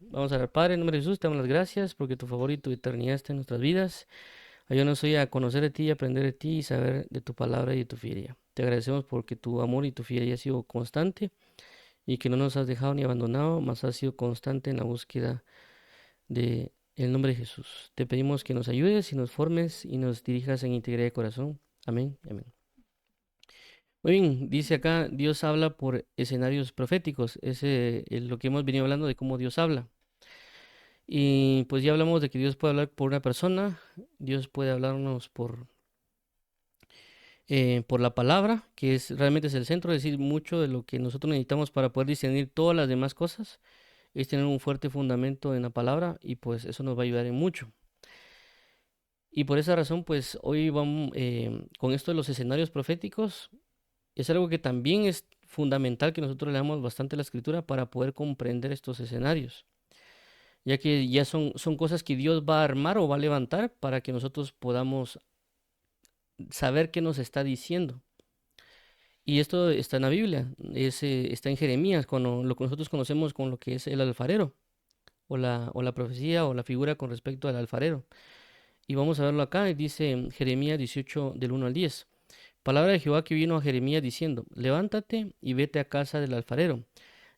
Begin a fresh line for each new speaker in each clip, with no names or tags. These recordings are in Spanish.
Vamos a ver, Padre, en nombre de Jesús, te damos las gracias porque tu favor y tu eternidad está en nuestras vidas. Ayúdanos hoy a conocer de ti, aprender de ti y saber de tu palabra y de tu fidelidad. Te agradecemos porque tu amor y tu fidelidad ha sido constante y que no nos has dejado ni abandonado, mas has sido constante en la búsqueda de el nombre de Jesús. Te pedimos que nos ayudes y nos formes y nos dirijas en integridad de corazón. Amén. Amén. Muy bien, dice acá, Dios habla por escenarios proféticos. Ese es lo que hemos venido hablando de cómo Dios habla. Y pues ya hablamos de que Dios puede hablar por una persona, Dios puede hablarnos por la palabra, que es realmente es el centro, es decir, mucho de lo que nosotros necesitamos para poder discernir todas las demás cosas, es tener un fuerte fundamento en la palabra y pues eso nos va a ayudar en mucho. Y por esa razón, pues hoy vamos con esto de los escenarios proféticos, es algo que también es fundamental que nosotros leamos bastante la escritura para poder comprender estos escenarios, ya que ya son cosas que Dios va a armar o va a levantar para que nosotros podamos saber qué nos está diciendo. Y esto está en la Biblia, está en Jeremías, cuando lo que nosotros conocemos con lo que es el alfarero, o la profecía o la figura con respecto al alfarero. Y vamos a verlo acá, dice en Jeremías 18 del 1 al 10. Palabra de Jehová que vino a Jeremías diciendo, levántate y vete a casa del alfarero,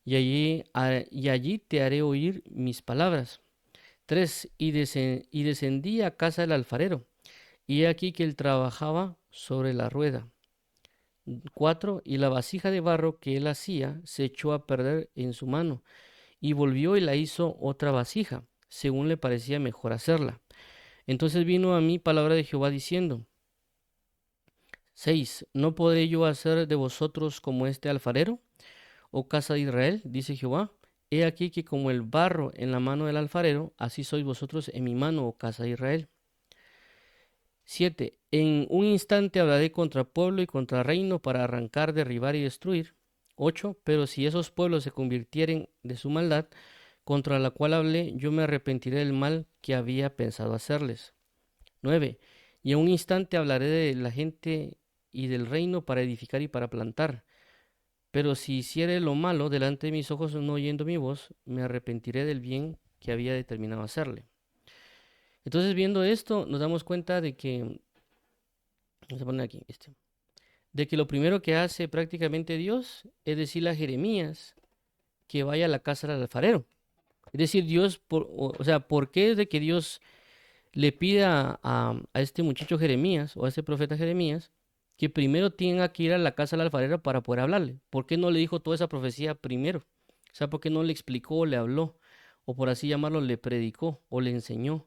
y allí te haré oír mis palabras. 3. Y descendí a casa del alfarero, y he aquí que él trabajaba sobre la rueda. 4. Y la vasija de barro que él hacía se echó a perder en su mano, y volvió y la hizo otra vasija, según le parecía mejor hacerla. Entonces vino a mí palabra de Jehová diciendo, 6. ¿No podré yo hacer de vosotros como este alfarero, oh casa de Israel? Dice Jehová. He aquí que como el barro en la mano del alfarero, así sois vosotros en mi mano, oh casa de Israel. 7. En un instante hablaré contra pueblo y contra reino para arrancar, derribar y destruir. 8. Pero si esos pueblos se convirtieren de su maldad, contra la cual hablé, yo me arrepentiré del mal que había pensado hacerles. 9. Y en un instante hablaré de la gente y del reino para edificar y para plantar. Pero si hiciere lo malo delante de mis ojos, no oyendo mi voz, me arrepentiré del bien que había determinado hacerle. Entonces, viendo esto, nos damos cuenta de que, vamos a poner aquí, de que lo primero que hace prácticamente Dios es decirle a Jeremías que vaya a la casa del alfarero. Es decir, Dios, o sea, ¿por qué es de que Dios le pide a este muchacho Jeremías o a este profeta Jeremías que primero tenga que ir a la casa del alfarero para poder hablarle? ¿Por qué no le dijo toda esa profecía primero? O sea, ¿por qué no le explicó o le habló? O por así llamarlo, le predicó o le enseñó,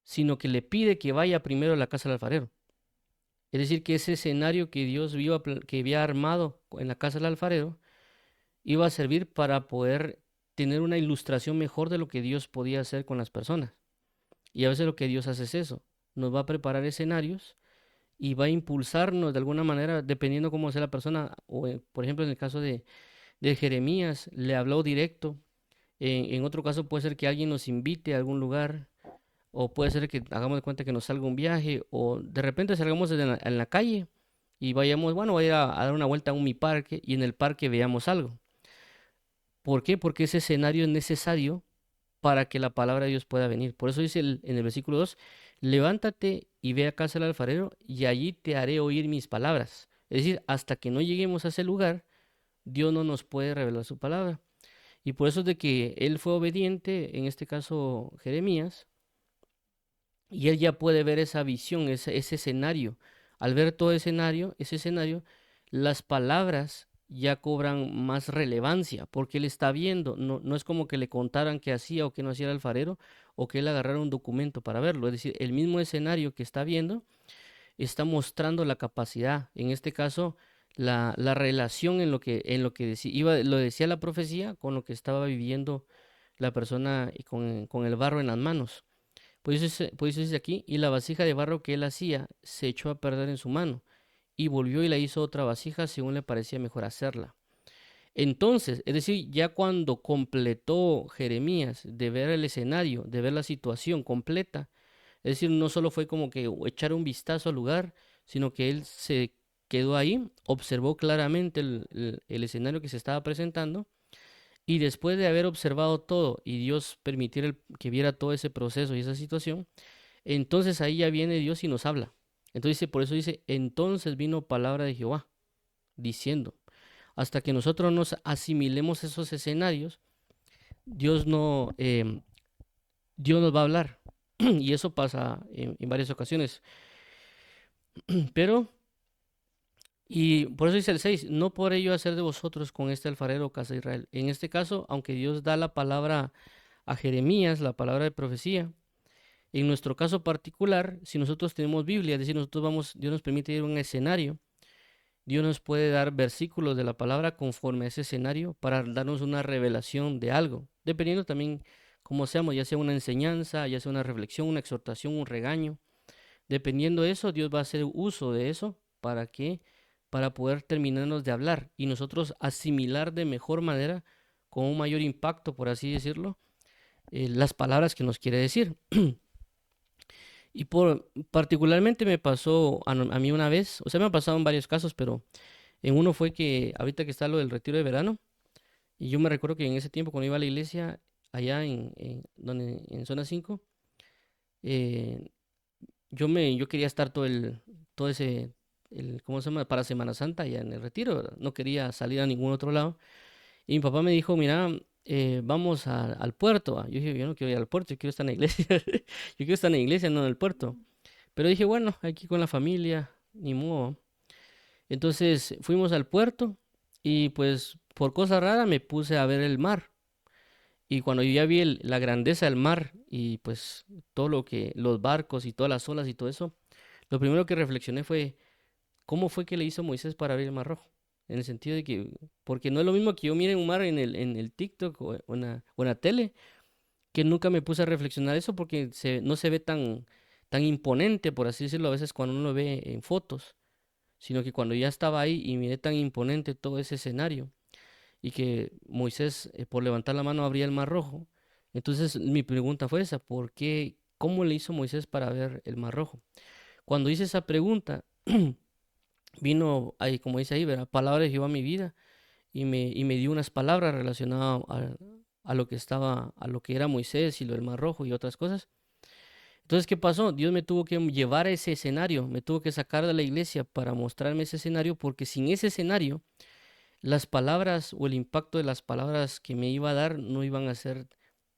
sino que le pide que vaya primero a la casa del alfarero. Es decir, que ese escenario que Dios que había armado en la casa del alfarero iba a servir para poder tener una ilustración mejor de lo que Dios podía hacer con las personas. Y a veces lo que Dios hace es eso, nos va a preparar escenarios y va a impulsarnos de alguna manera, dependiendo cómo sea la persona, o por ejemplo en el caso de Jeremías, le habló directo. En otro caso puede ser que alguien nos invite a algún lugar, o puede ser que hagamos de cuenta que nos salga un viaje, o de repente salgamos en la calle y vayamos, bueno, voy a ir a dar una vuelta a un mi parque y en el parque veamos algo. ¿Por qué? Porque ese escenario es necesario para que la palabra de Dios pueda venir. Por eso dice en el versículo 2, levántate y ve a casa del alfarero y allí te haré oír mis palabras. Es decir, hasta que no lleguemos a ese lugar, Dios no nos puede revelar su palabra. Y por eso es de que él fue obediente, en este caso Jeremías, y él ya puede ver esa visión, ese escenario. Al ver todo ese escenario, las palabras ya cobran más relevancia, porque él está viendo, no es como que le contaran qué hacía o qué no hacía el alfarero, o que él agarrara un documento para verlo. Es decir, el mismo escenario que está viendo está mostrando la capacidad, en este caso, la relación en lo que lo decía la profecía con lo que estaba viviendo la persona y con el barro en las manos. Por eso dice aquí, y la vasija de barro que él hacía se echó a perder en su mano, y volvió y la hizo otra vasija según le parecía mejor hacerla. Entonces, es decir, ya cuando completó Jeremías de ver el escenario, de ver la situación completa, es decir, no solo fue como que echar un vistazo al lugar, sino que él se quedó ahí, observó claramente el escenario que se estaba presentando, Y después de haber observado todo y Dios permitir que viera todo ese proceso y esa situación, entonces ahí ya viene Dios y nos habla. Entonces por eso dice, entonces vino palabra de Jehová, diciendo, hasta que nosotros nos asimilemos esos escenarios, Dios no, Dios nos va a hablar. Y eso pasa en varias ocasiones. Pero, y por eso dice el 6, no por ello hacer de vosotros con este alfarero casa de Israel. En este caso, aunque Dios da la palabra a Jeremías, la palabra de profecía, en nuestro caso particular, si nosotros tenemos Biblia, es decir, nosotros vamos, Dios nos permite ir a un escenario, Dios nos puede dar versículos de la palabra conforme a ese escenario para darnos una revelación de algo, dependiendo también cómo seamos, ya sea una enseñanza, ya sea una reflexión, una exhortación, un regaño. Dependiendo de eso, Dios va a hacer uso de eso para que para poder terminarnos de hablar y nosotros asimilar de mejor manera, con un mayor impacto, por así decirlo, las palabras que nos quiere decir. Y particularmente me pasó a mí una vez, o sea, me ha pasado en varios casos, pero en uno fue que ahorita que está lo del retiro de verano, y yo me recuerdo que en ese tiempo cuando iba a la iglesia, allá en zona 5, eh, yo quería estar todo ese, ¿cómo se llama? Para Semana Santa allá en el retiro, ¿verdad? No quería salir a ningún otro lado. Y mi papá me dijo, mira, vamos al puerto. Yo dije, yo no quiero ir al puerto, yo quiero estar en la iglesia. Yo quiero estar en la iglesia, no en el puerto. Pero dije, bueno, aquí con la familia, ni modo. Entonces fuimos al puerto y pues por cosa rara me puse a ver el mar. Y cuando yo ya vi la grandeza del mar y pues todo lo que, los barcos y todas las olas y todo eso, lo primero que reflexioné fue, ¿cómo fue que le hizo Moisés para abrir el mar rojo? En el sentido de que, porque no es lo mismo que yo mire un mar en el TikTok o en la tele, que nunca me puse a reflexionar eso porque no se ve tan imponente, por así decirlo, a veces cuando uno lo ve en fotos, sino que cuando ya estaba ahí y miré tan imponente todo ese escenario y que Moisés por levantar la mano abría el mar rojo, entonces mi pregunta fue esa, ¿por qué? ¿Cómo le hizo Moisés para ver el mar rojo? Cuando hice esa pregunta, vino ahí, como dice ahí, ¿verdad? Palabra de Jehová a mi vida y me dio unas palabras relacionadas a lo que estaba, a lo que era Moisés y lo del Mar Rojo y otras cosas. Entonces, ¿qué pasó? Dios me tuvo que llevar a ese escenario, me tuvo que sacar de la iglesia para mostrarme ese escenario, porque sin ese escenario, las palabras o el impacto de las palabras que me iba a dar no iban a ser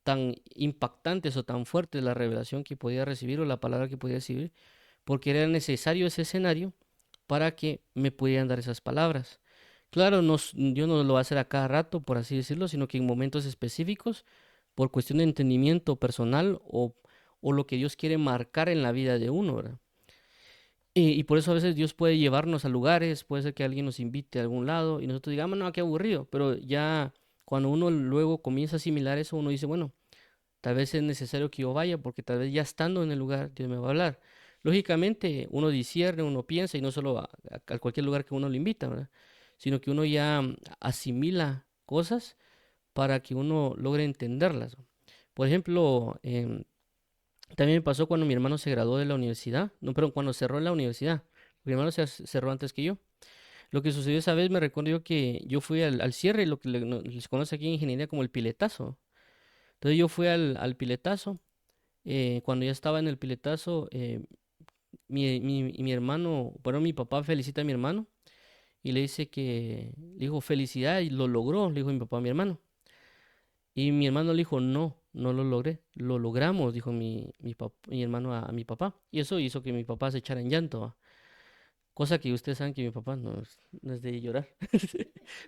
tan impactantes o tan fuertes la revelación que podía recibir o la palabra que podía recibir, porque era necesario ese escenario para que me pudieran dar esas palabras. Claro, no, Dios no lo va a hacer a cada rato, por así decirlo, sino que en momentos específicos, por cuestión de entendimiento personal o lo que Dios quiere marcar en la vida de uno, ¿verdad? Y por eso a veces Dios puede llevarnos a lugares, puede ser que alguien nos invite a algún lado y nosotros digamos, no, qué aburrido, pero ya cuando uno luego comienza a asimilar eso, uno dice, bueno, tal vez es necesario que yo vaya porque tal vez ya estando en el lugar Dios me va a hablar. Lógicamente uno discierne, uno piensa y no solo a cualquier lugar que uno lo invita, ¿verdad? Sino que uno ya asimila cosas para que uno logre entenderlas. Por ejemplo, también me pasó cuando mi hermano se graduó de la universidad, no, pero cuando cerró la universidad. Mi hermano cerró antes que yo. Lo que sucedió esa vez, me recuerdo yo que yo fui al cierre, lo que se conoce aquí en ingeniería como el piletazo. Entonces yo fui al piletazo. Cuando ya estaba en el piletazo, mi hermano, bueno, mi papá felicita a mi hermano y le dice le dijo felicidad y lo logró, le dijo mi papá a mi hermano. Y mi hermano le dijo, no, no lo logré, lo logramos, dijo mi hermano a mi papá. Y eso hizo que mi papá se echara en llanto, ¿va? Cosa que ustedes saben que mi papá no es de llorar.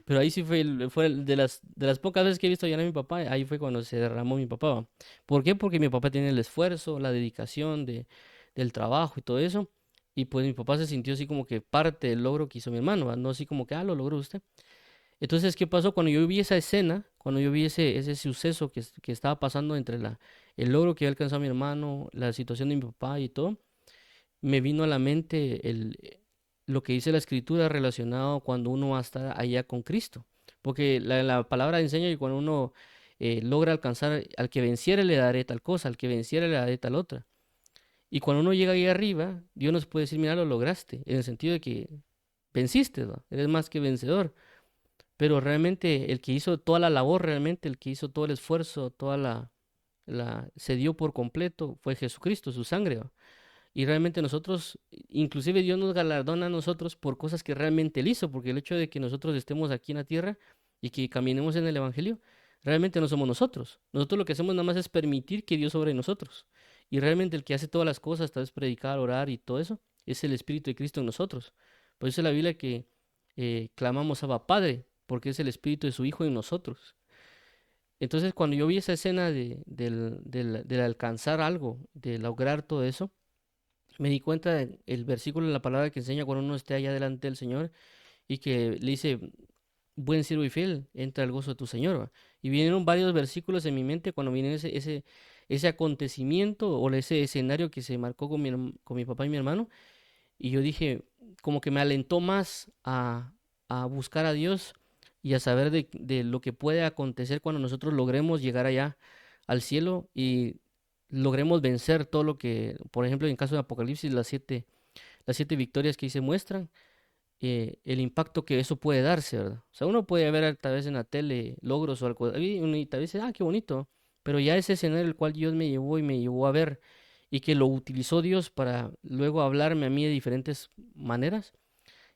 Pero ahí sí fue de las pocas veces que he visto llorar a mi papá, ahí fue cuando se derramó mi papá, ¿va? ¿Por qué? Porque mi papá tiene el esfuerzo, la dedicación del trabajo y todo eso. Y pues mi papá se sintió así como que parte del logro que hizo mi hermano, ¿va? No así como que, lo logró usted. Entonces, ¿qué pasó? Cuando yo vi esa escena, cuando yo vi ese suceso que estaba pasando entre el logro que había alcanzado mi hermano, la situación de mi papá y todo, me vino a la mente lo que dice la escritura relacionado cuando uno va a estar allá con Cristo. Porque la palabra enseña que cuando uno logra alcanzar, al que venciere le daré tal cosa, al que venciere le daré tal otra. Y cuando uno llega ahí arriba, Dios nos puede decir, mira, lo lograste, en el sentido de que venciste, ¿va? Eres más que vencedor. pero realmente el que hizo toda la labor, realmente el que hizo todo el esfuerzo, se dio por completo, fue Jesucristo, su sangre, ¿va? Y realmente nosotros, inclusive Dios nos galardona a nosotros por cosas que realmente Él hizo, porque el hecho de que nosotros estemos aquí en la tierra y que caminemos en el Evangelio, realmente no somos nosotros. Nosotros lo que hacemos nada más es permitir que Dios obre en nosotros. Y realmente el que hace todas las cosas, tal vez predicar, orar y todo eso, es el Espíritu de Cristo en nosotros. Por eso es la Biblia que clamamos Abba Padre, porque es el Espíritu de su Hijo en nosotros. Entonces, cuando yo vi esa escena del alcanzar algo, de lograr todo eso, me di cuenta del versículo de la palabra que enseña cuando uno esté allá delante del Señor y que le dice, buen siervo y fiel, entra al gozo de tu Señor, ¿va? Y vinieron varios versículos en mi mente cuando viene ese acontecimiento o ese escenario que se marcó con mi papá y mi hermano. Y yo dije, como que me alentó más a buscar a Dios y a saber de lo que puede acontecer cuando nosotros logremos llegar allá al cielo y logremos vencer todo lo que, por ejemplo, en caso de Apocalipsis, las siete victorias que ahí se muestran, el impacto que eso puede darse, ¿verdad? O sea, uno puede ver tal vez en la tele logros o algo, y uno y tal vez dice, ah, qué bonito, pero ya ese escenario el cual Dios me llevó y me llevó a ver y que lo utilizó Dios para luego hablarme a mí de diferentes maneras,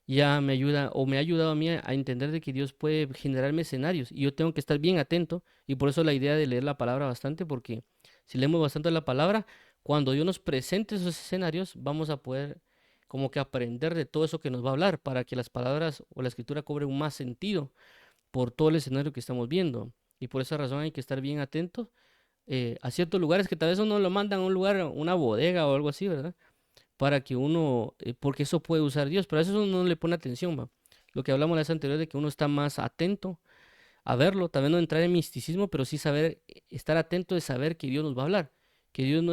ya me ayuda o me ha ayudado a mí a entender de que Dios puede generarme escenarios y yo tengo que estar bien atento y por eso la idea de leer la palabra bastante, porque si leemos bastante la palabra, cuando Dios nos presente esos escenarios, vamos a poder como que aprender de todo eso que nos va a hablar para que las palabras o la escritura cobre un más sentido por todo el escenario que estamos viendo. Y por esa razón hay que estar bien atentos a ciertos lugares que tal vez uno lo mandan a un lugar, una bodega o algo así, ¿verdad? Para que uno, porque eso puede usar Dios, pero a eso uno no le pone atención, ¿va? Lo que hablamos la vez anterior de que uno está más atento a verlo, también no entrar en misticismo, pero sí saber, estar atento de saber que Dios nos va a hablar, que Dios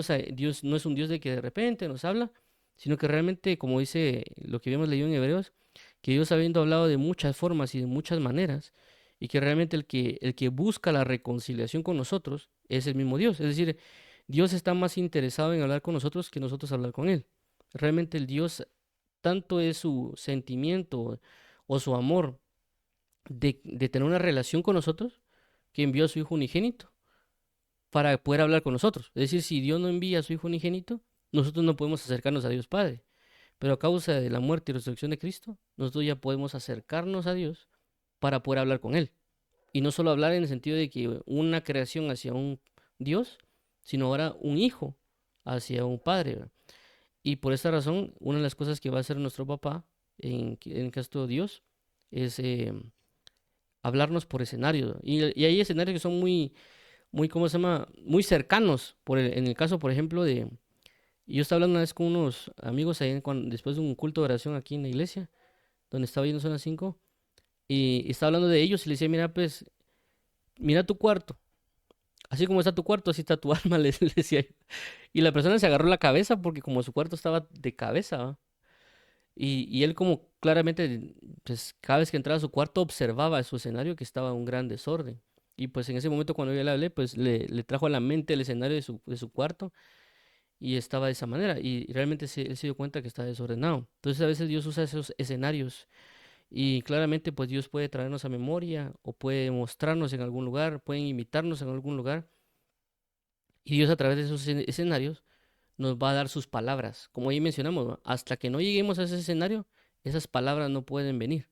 no es un Dios de que de repente nos habla, sino que realmente, como dice lo que habíamos leído en Hebreos, que Dios habiendo hablado de muchas formas y de muchas maneras, y que realmente el que busca la reconciliación con nosotros es el mismo Dios. Es decir, Dios está más interesado en hablar con nosotros que nosotros hablar con Él. Realmente el Dios, tanto es su sentimiento o su amor de tener una relación con nosotros, que envió a su Hijo unigénito para poder hablar con nosotros. Es decir, si Dios no envía a su Hijo unigénito, nosotros no podemos acercarnos a Dios Padre. Pero a causa de la muerte y resurrección de Cristo, nosotros ya podemos acercarnos a Dios para poder hablar con Él. Y no solo hablar en el sentido de que una creación hacia un Dios, sino ahora un hijo hacia un padre, ¿verdad? Y por esta razón, una de las cosas que va a hacer nuestro papá, en caso de Dios, es hablarnos por escenarios. Y hay escenarios que son muy, ¿cómo se llama? Muy cercanos. En el caso, por ejemplo, yo estaba hablando una vez con unos amigos ahí después de un culto de oración aquí en la iglesia, donde estaba yendo zona 5 y estaba hablando de ellos y le decía, mira, pues, mira tu cuarto. Así como está tu cuarto, así está tu alma, le decía yo. Y la persona se agarró la cabeza porque como su cuarto estaba de cabeza, ¿va? Y él como claramente, pues cada vez que entraba a su cuarto observaba su escenario que estaba en un gran desorden. Y pues en ese momento cuando yo le hablé, pues le trajo a la mente el escenario de su cuarto y estaba de esa manera. Y realmente él se dio cuenta que estaba desordenado. Entonces a veces Dios usa esos escenarios y claramente pues Dios puede traernos a memoria o puede mostrarnos en algún lugar, pueden invitarnos en algún lugar. Y Dios a través de esos escenarios nos va a dar sus palabras. Como ahí mencionamos, ¿no? Hasta que no lleguemos a ese escenario, esas palabras no pueden venir.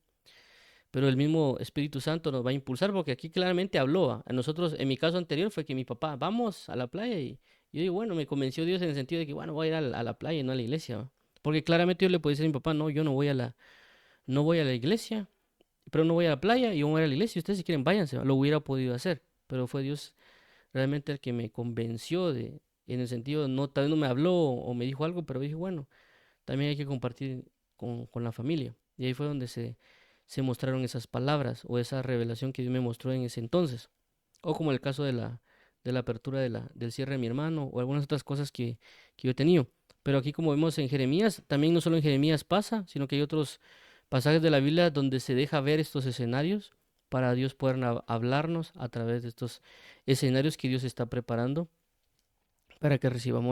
Pero el mismo Espíritu Santo nos va a impulsar porque aquí claramente habló. A nosotros, en mi caso anterior, fue que mi papá, vamos a la playa. Y yo digo, bueno, me convenció Dios en el sentido de que, bueno, voy a ir a la playa y no a la iglesia, ¿va? Porque claramente yo le podía decir a mi papá, no, yo no voy a la iglesia, pero no voy a la playa y yo voy a la iglesia. Ustedes si quieren, váyanse, ¿va? Lo hubiera podido hacer. Pero fue Dios realmente el que me convenció en el sentido, no, tal vez no me habló o me dijo algo, pero dije, bueno, también hay que compartir con la familia. Y ahí fue donde se mostraron esas palabras o esa revelación que Dios me mostró en ese entonces. O como el caso de la apertura del cierre de mi hermano o algunas otras cosas que yo he tenido. Pero aquí como vemos en Jeremías, también no solo en Jeremías pasa, sino que hay otros pasajes de la Biblia donde se deja ver estos escenarios para Dios poder hablarnos a través de estos escenarios que Dios está preparando para que recibamos